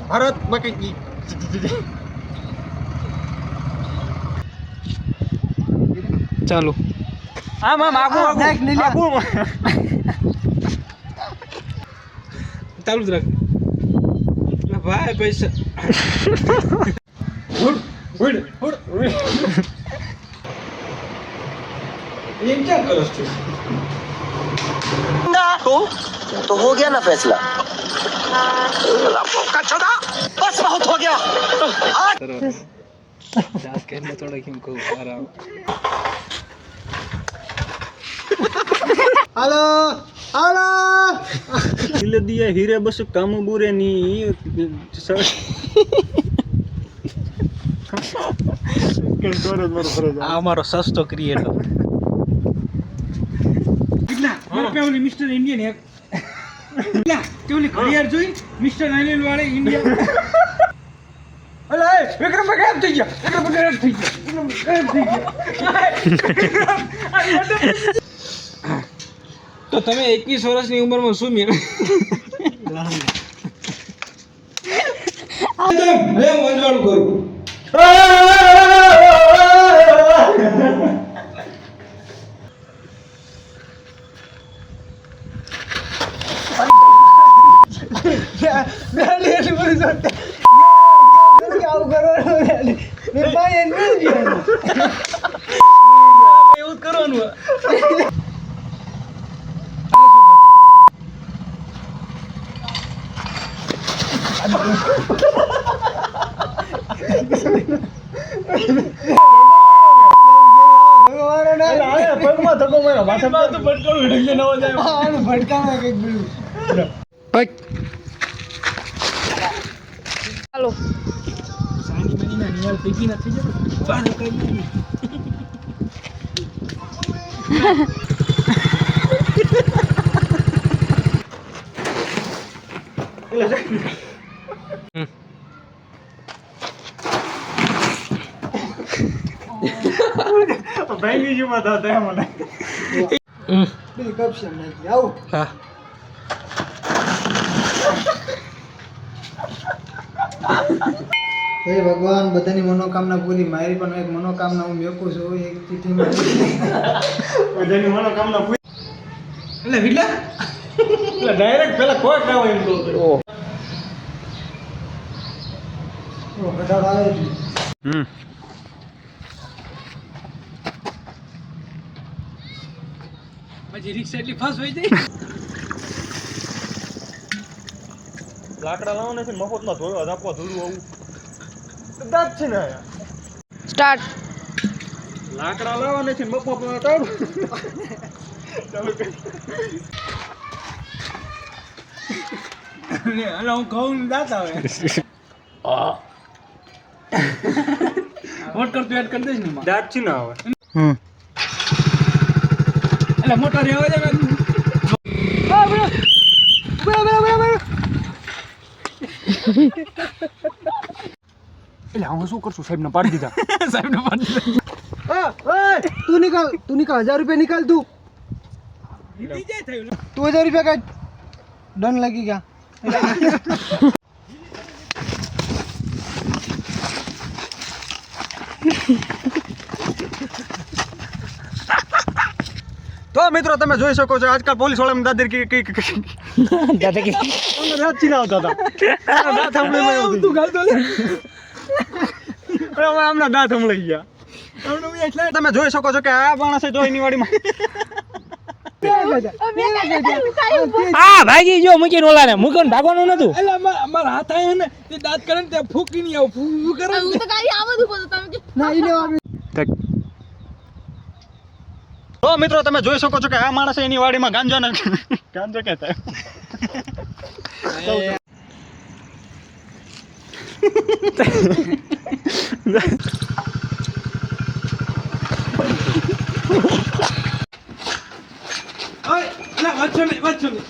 ભારત બાકી કી ચાલો આમ આમ આગુ આગુ ચાલુ જ રાખ ભાઈ પૈસા उड़ उड़ उड़ ये क्या कर रहे हो तो हो गया ना फैसला बस बहुत हो गया डांस करने थोड़ा क्यों को आराम हेलो हेलो दिल दिया हीरे बस कम बुरे नहीं हमारो सस्तो क्रिएटर कितना पे ओली मिस्टर इंडियन है कितना ते ओली घड़ियार જોઈ મિસ્ટર અનિલ વાળે ઇન્ડિયા અલે વિક્રમ ગાયબ થઈ ગયા વિક્રમ ગાયબ થઈ ગયા તો તમે 21 વર્ષની ઉંમરમાં શું મેળ હવે મંજવાળું કરું એવું કરવાનું ચાલો સાની મની ના નિવાલ પીકી નથી જતો બહાર કઈ નહીં ભાઈ જો મત હતા મને બી કપશન નથી આવ હા હે ભગવાન બધાની મનોકામના પૂરી મારી પણ એક મનોકામના હું મેકું છું એક ચિઠ્ઠીમાં બધાની મનોકામના પૂરી એટલે વિલા એટલે ડાયરેક્ટ પેલા કોટ ના હોય એમ તો ઓ ઘટાડો આવે છે પછી રિક્ષા એટલી ફાસ્ટ હોય જાય લાકડા લાવવાના છે મફતમાં ધોળવા આપવા ધોળું આવું દાંત છે ને સ્ટાર્ટ લાકડા લાવવાના છે મફતમાં તારું ચાલો કે અલા હું કહું દાંત આવે વોટ કરતો એડ કરી દઈશ ને દાંત છે ને આવે એટલે મોટર રહેવા જાય એટલે હું શું કરશું સાહેબને પાડી દીધા સાહેબને પાડી દીધા તું નિકાલ 1000 રૂપિયા નિકાલ તું 1000 રૂપિયા કાઢ ડન લાગી ગયા તો મિત્રો તમે જોઈ શકો છો આજકાલ પોલીસ વાળા દાદાગીરી દાદાગીરી રાત ચીના આવતા હતા દાંત હમણાં તું ગાલ તો લે હમણાં દાંત હમણાં ગયા તમે જોઈ શકો છો કે આ માણસ જો એની વાડીમાં હા ભાગી જો મૂકીને ઓલાને મૂકીને ભાગવાનું નતું એટલે મારા હાથ આયા ને તે દાંત કરે ને તે ફૂકી નહીં આવ ફૂ કરે હું તો ગાડી આવું બોલો તમે ના ઈ લેવા તો મિત્રો તમે જોઈ શકો છો કે આ માણસ એની વાડીમાં ગાંજો કહેતા ઓય ના વાંચો ને